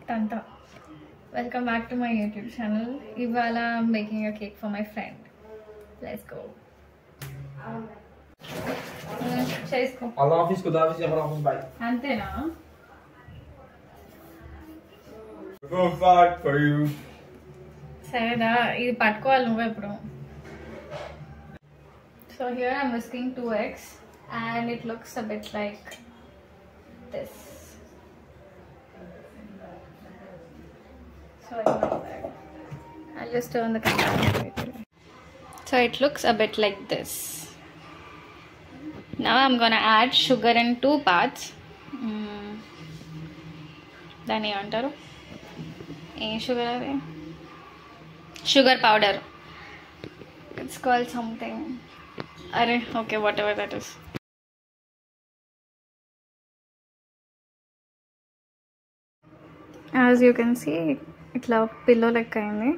Tanta. Welcome back to my YouTube channel. Ivala, I'm making a cake for my friend. Let's go. Chesko. Allah office ko da office ya office bye. Ante na. Go fight for you. Sarada, idi pattukovali nuve ippudu. So here I'm whisking 2 eggs and it looks a bit like this. Sorry about that. I'll just turn the camera. So it looks a bit like this. Now I'm gonna add sugar in 2 parts. Dani antaru. Sugar ade. Sugar powder. It's called something. Okay, whatever that is. As you can see, itla pillow like ayindi,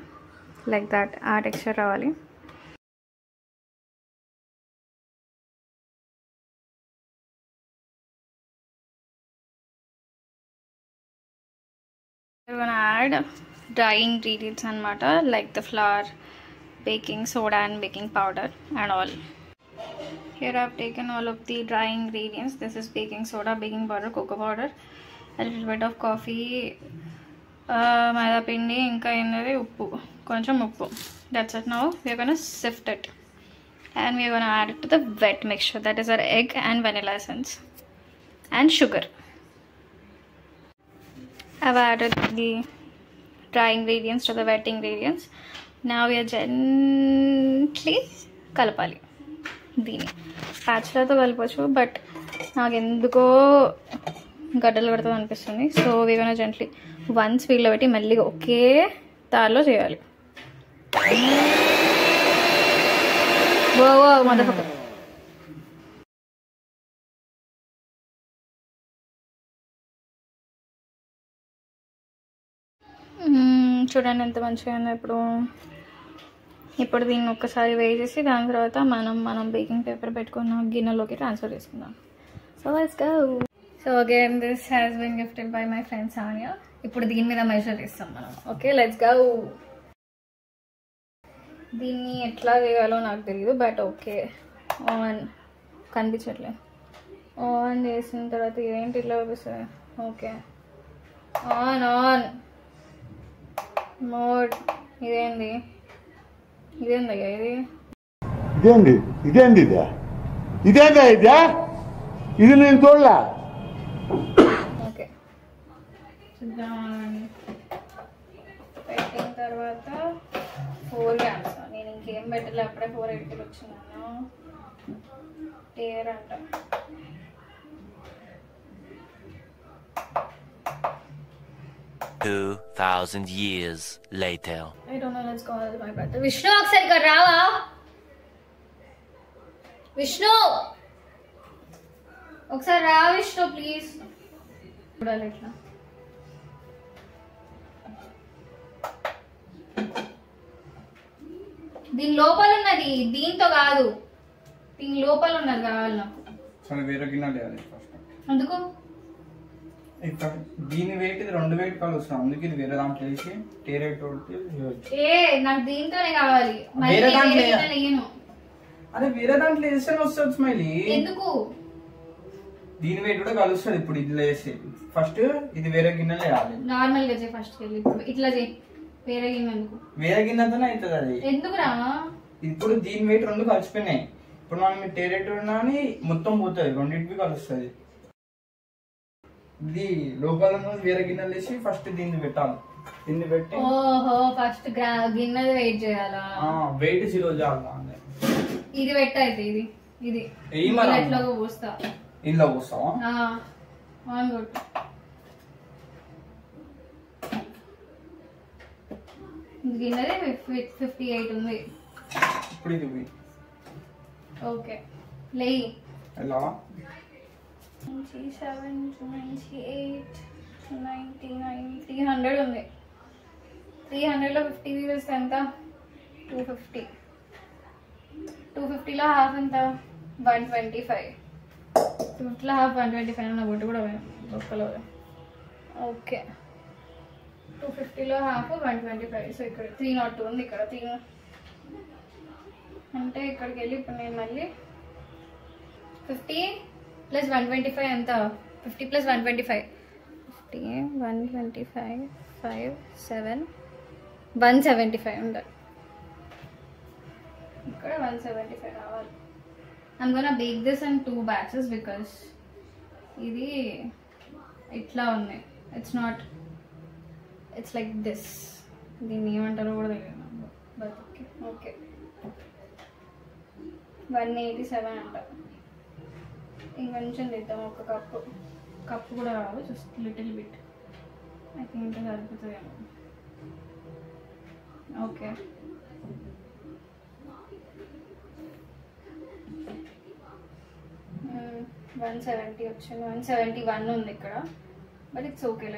like that. Aa texture ravali. We're gonna add dry ingredients anamata, like the flour, baking soda and baking powder and all. Here I've taken all of the dry ingredients. This is baking soda, baking powder, cocoa powder, a little bit of coffee, maida pindi, inka enadi uppu, koncham uppu. That's it. Now we are gonna sift it and we are gonna add it to the wet mixture. That is our egg and vanilla essence and sugar. I've added the dry ingredients to the wet ingredients. Now we are gently kalapali. దీని ప్యాచ్లతో కలపచ్చు, but నాకు ఎందుకో గడ్డలు కడుతుంది అనిపిస్తుంది. So వీగన gently 1 స్పీడ్లో పెట్టి మెల్లిగా ఒకే దారిలో చేయాలి. మదర్ఫక్కర్. చూడండి ఎంత మంచిగా ఉందో. ఇప్పుడు దీన్ని ఒక్కసారి వేసేసి దాని తర్వాత మనం బేకింగ్ పేపర్ పెట్టుకున్న గిన్నెలోకి ట్రాన్స్ఫర్ చేసుకుందాం. So let's go. So again this has been gifted by my friend Sania. ఇప్పుడు దీని మీద మెజర్ చేస్తాం మనం. Okay, let's go. దీన్ని ఎట్లా చేయాలో నాకు తెలియదు, బట్ ఓకే. ఆన్ కనిపించట్లేదు. ఆన్ చేసిన తర్వాత ఇదేంటి ఇట్లా చూపిస్తుంది. Okay, on mode. ఇదేంది ఇదేందయ్యా? ఇది నేను చూడలే. ఓకే, పెట్టిన తర్వాత 4 grams. నేను ఇంకేం పెట్టలే, అప్పుడే 480 వచ్చినాను. టేర్ అంట. $2,000 years later. I don't know, let's call my brother. Vishnu, ఒకసారి ఇక్కడ రావా? విష్ణు ఒకసారి రా విష్ణు ప్లీజ్. చూడాలి ఇట్లా. దీని లోపల ఉన్నది, దీంతో కాదు. దీని లోపల ఉన్నది కావాలి నాకు. వేరే గిన్నె లేదు ఫస్ట్. అందుకు దీని వెయిట్ ఇది 2 వెయిట్ కలుస్తాం, అందుకే ఇది వేరే దాంట్లో వేసి టేరేట్ నాకు దీంతోనే కావాలి. అదే వేరే దాంట్లో వేస్తే వస్తుంది స్మైలీ. ఎందుకు? దీని వెయిట్ కూడా కలుస్తుంది. ఇప్పుడు ఇట్లా వేసి ఫస్ట్ ఇది వేరే గిన్నెలో వేయాలి. నార్మల్ గా చేయి ఫస్ట్. ఇట్లా చేయి. వేరే గిన్నె ఎందుకు? వేరే గిన్నెతోనే అవుతుంది అది. ఎందుకురా? ఇప్పుడు దీని వెయిట్ 2 కలిసిపోయినాయి. ఇప్పుడు మనం టేరేట్ అని మొత్తం పోతుంది, రెండింటికి కలుస్తుంది. ఇది లోపల వేరే గిన్నెలు వేసి ఫస్ట్ దీన్ని పెట్టాలి. దీన్ని పెట్టి ఫస్ట్ గిన్నె వెయిట్ చేయాలా? వెయిట్ 0 చేయాలి. ఇది పెట్టయితే ఇది ఎట్లా పోస్తా. ఇంట్లో పోస్తావా? ఆన్ కొట్టు. గిన్నెది 58 ఉంది. ఇప్పుడు ఇది ఓకే, లేయి. ఎలా 97, 98, 90, 100 ఉంది. 300లో 50 తీసేస్తే ఎంత? 250. 250లో హాఫ్ ఎంత? 125. 250లో హాఫ్ 125. నా బొట్టు కూడా ఒక్కలో. ఓకే, 250లో హాఫ్ 125. సో ఇక్కడ 302 ఉంది. ఇక్కడ 3 అంటే ఇక్కడికి వెళ్ళి ఇప్పుడు నేను మళ్ళీ 50 + 125 ఎంత? 50 + 125 50 125 5 7 175 ఉండాలి. ఇక్కడ 175 రావాలి. I'm gonna bake this in 2 batches because ఇది ఇట్లా ఉంది. It's like this. దీన్ని ఏమంటారో కూడా తెలియదు నాకు. బట్ ఓకే 187 అంటారు. ఇంకొంచెం తీద్దాం. ఒక కప్పు కూడా కాదు, just little bit. I think ఇంకా సరిపోతుందేమో. ఓకే 170 వచ్చింది. 171 ఉంది ఇక్కడ. But it's okay,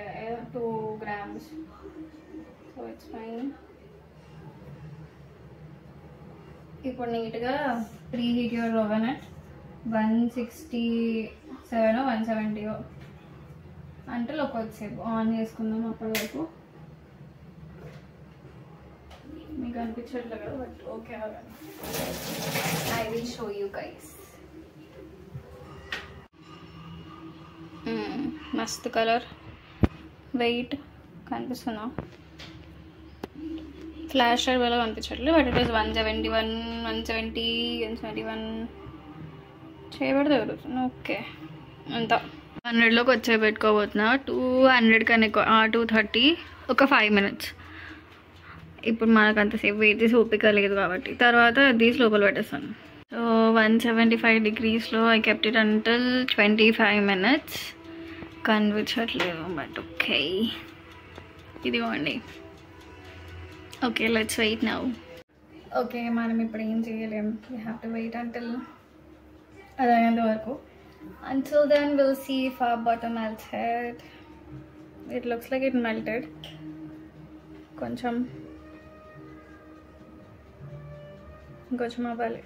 2 grams. So it's fine. ఇప్పుడు నీట్గా ప్రీహీట్ యువర్ ఓవెన్ అట్ 167 170 అంటే కొద్దిసేపు ఆన్ చేసుకుందాం. అప్పటి వరకు మీకు అనిపించట్లేదు కదా, బట్ ఓకే అవ్వండి. I will show you guys. మస్తు కలర్, వెయిట్ కనిపిస్తుందా? ఫ్లాష్ లైట్ వల్ల కనిపించట్లేదు, బట్ ఇట్ ఈస్ 171 171 చేయబడి తగులుతుంది. ఓకే అంతా 100లోకి వచ్చే పెట్టుకోబోతున్నా. 200 కన్నా ఎక్కువ 230 ఒక 5 minutes. ఇప్పుడు మనకు అంతసేపు వెయిట్ చేసి ఓపిక లేదు కాబట్టి తర్వాత దీస్ లోపల పెట్టేస్తాను. సో 175 degreesలో I kept it until 25 minutes. కనిపించట్లేదు బట్ ఓకే, ఇదిగోండి. Okay let's wait now. Okay మనం ఇప్పుడు ఏం చేయలేము. We have to wait until అది అయ్యేంత వరకు. Until then we'll see if our butter melted. It looks like it melted. కొంచెం అవ్వాలి.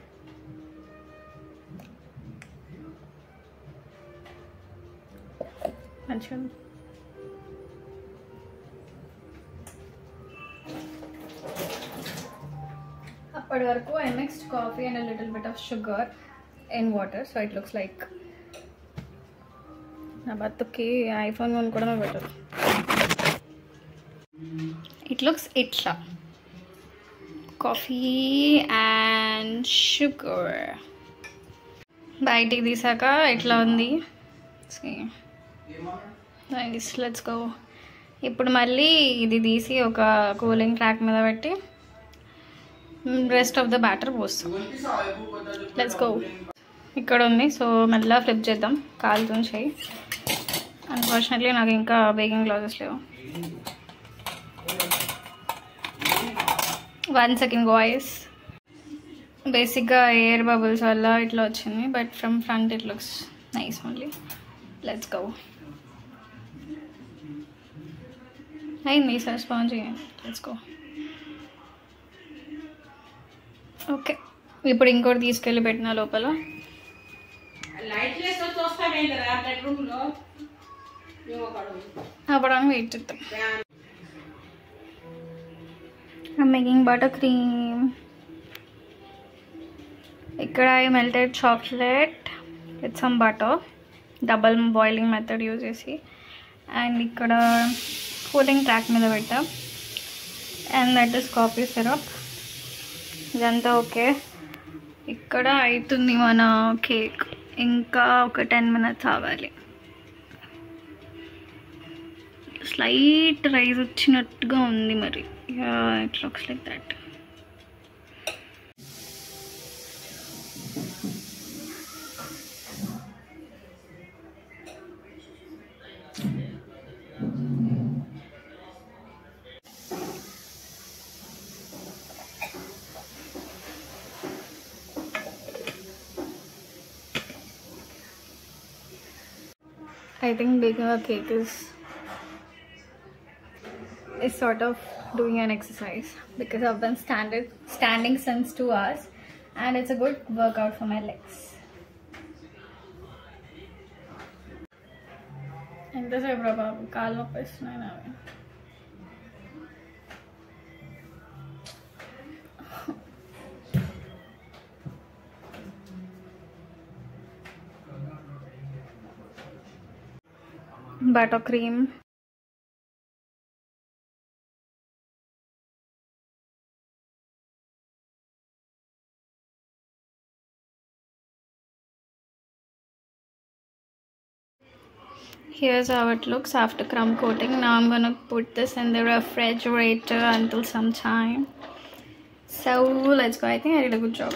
మంచిగా అప్పటి వరకు I mixed coffee and a little bit of sugar in water, so it looks like నా బతుకి iPhone కొనుక్కోవడమే better. It looks ఇట్లా coffee and sugar బయటికి తీసాక ఇట్లా ఉంది. Nice, let's go. ఇప్పుడు మళ్ళీ ఇది తీసి ఒక కూలింగ్ ట్రాక్ మీద పెట్టి రెస్ట్ ఆఫ్ ద బ్యాటర్ పోస్తాం. Let's go. ఇక్కడ ఉంది, సో మెల్లగా ఫ్లిప్ చేద్దాం. కాలుతుంది చేయి. అన్ఫార్చునేట్లీ నాకు ఇంకా బేకింగ్ గ్లౌజెస్ లేవు. 1 second guys. బేసిక్గా ఎయిర్ బబుల్స్ వల్ల ఇట్లా వచ్చింది, but from front it looks nice only. Let's go. అయింది sir sponge. Let's go. Okay ఇప్పుడు ఇంకోటి తీసుకెళ్ళి పెట్టిన లోపల. అప్పుడు వెయిట్ చేద్దాం. I'm making buttercream. ఇక్కడ I melted chocolate with some butter, double boiling method use చేసి. అండ్ ఇక్కడ కూలింగ్ ట్రాక్ మీద పెట్టా. And that is coffee syrup. ఇదంతా ఓకే. ఇక్కడ అవుతుంది మన కేక్. ఇంకా ఒక 10 minutes ఆగాలి. స్లైట్ రైస్ వచ్చినట్టుగా ఉంది మరి. It looks like that. I think baking a cake is sort of doing an exercise because I've been standing since 2 hours and it's a good workout for my legs. ఎంతసేపు రా బాబు, కాళ్ళు నొప్పి వస్తున్నాయి నావి. buttercream. Here's how it looks after crumb coating. Now I'm gonna put this in the refrigerator until some time. So let's go. I think I did a good job.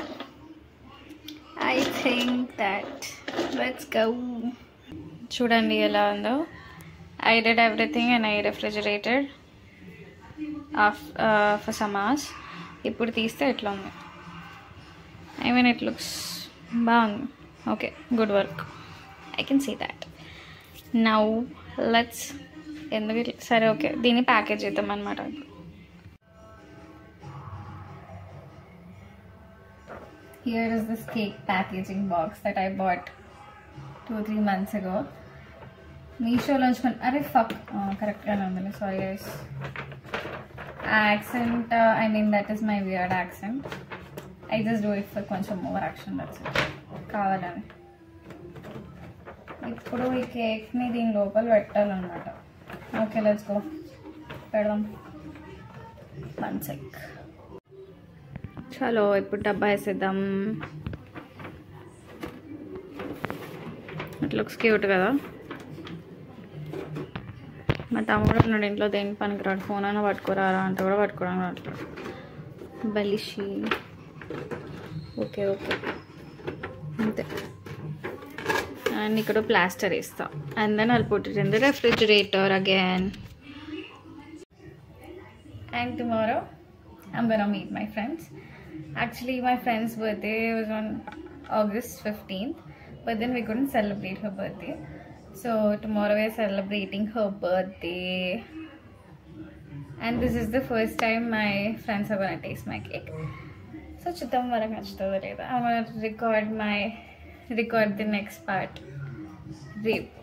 I think that let's go. Chudandi ela undo. I did everything and I refrigerated for some hours. Ippudu teeste etla undi. I mean it looks bang. Okay, good work. I can see that. Now let's సరే okay దీన్ని package చేద్దాం అన్నమాట. Here is this cake packaging box that I bought 2-3 months ago. Meesho launch correct sorry guys. Accent I mean that is my weird accent. I just do it for కొంచెం more action, that's it. కావాలని ఇప్పుడు ఈ కేక్ని దీని లోపల పెట్టాలన్నమాట. Okay let's go పెడదాం. 1 sec. చలో ఇప్పుడు డబ్బా వేసేద్దాం. ఇట్ లుక్స్ క్యూట్ కదా. మా తమ్ముడు ఉన్నాడు ఇంట్లో, దేని పనికిరాడు. ఫోన్ అయినా పట్టుకోరారా అంటే కూడా పట్టుకోవడానికి రావట్లేదు. బలిషి ఓకే ఓకే అంతే. అండ్ ఇక్కడ ప్లాస్టర్ వేస్తా. And then I'll put it in the refrigerator again. And tomorrow I'm gonna meet my friends. Actually my friend's birthday was on August 15th, but then we couldn't celebrate her birthday. So tomorrow we're celebrating her birthday. And this is the first time my friends are gonna taste my cake. So chuddam varaku nachutado leda. I'm gonna record the next part. Rape.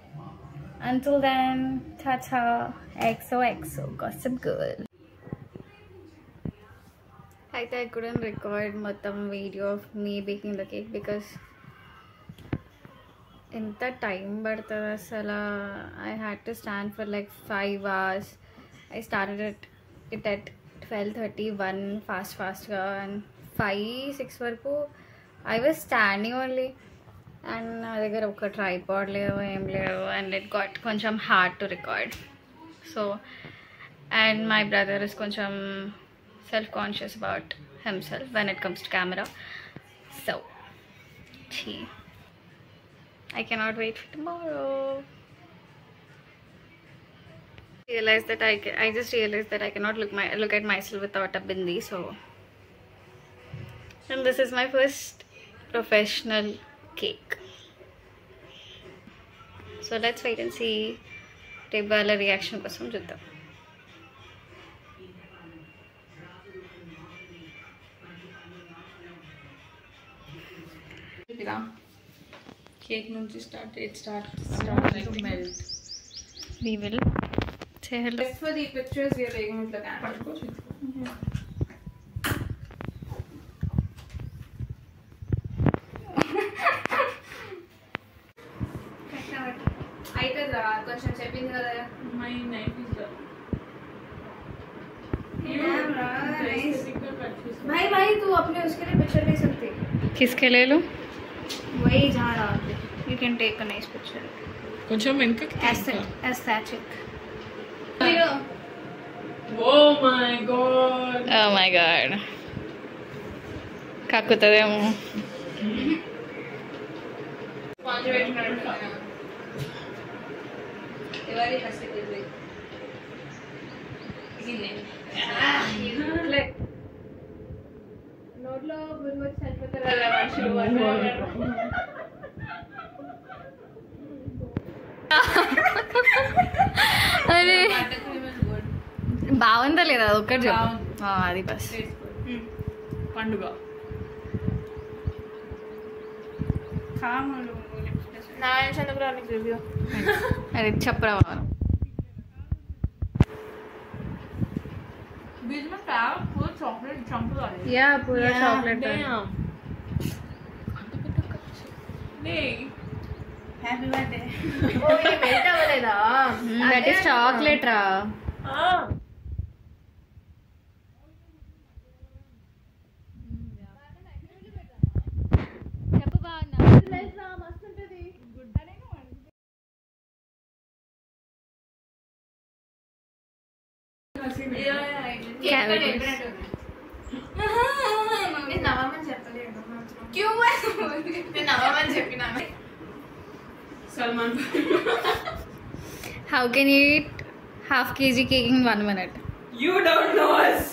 Until then, ta-ta, XOXO, Gossip Girl. I couldn't record మొత్తం video of me baking the cake because ఎంత time పడుతుంది అసలు. I had to stand for like 5 hours. I started it at 12:31 fastగా, and 5-6 వరకు I was standing only. And నా దగ్గర ఒక tripod లేదు, ఏం లేదు. అండ్ ఇట్ గాట్ కొంచెం hard to record. So and my brother is కొంచెం self conscious about himself when it comes to camera. So I cannot wait for tomorrow. I just realized that I cannot look at myself without a bindi. So and this is my first professional cake. So let's wait and see Tebala reaction kosam chuddam. Cake nunchi start to melt. We will say hello. Just for the pictures we are taking with the camera. కొంచెం చెప్పింది కదా. My knife is there. भाई तू अपने उसके लिए picture ले सकती है. किसके ले लो? वही जहाँ डाल दे. You can take a nice picture. కొంచెం వెనక Aesthetic. Oh my god. Oh my god. కాకుతదేమో. ఎవరి హస్తిది ఇది లైక్ నోట్లో గురు చనిపోతారా మనుషులు అరే బాగుందా లేదా ఒకటి చెప్పు. అది బస్ పండుగ अरे छपरा बीच में क्या पूरा चॉकलेट चंप वाले या पूरा चॉकलेट नहीं हैप्पी बर्थडे ओ ये मेल्ट अవ్వలేదా దట్ ఈస్ చాక్లెట్ రా. చెప్పు బాగున్నా. Salman How can you eat half kg cake in 1 minute? You don't know us.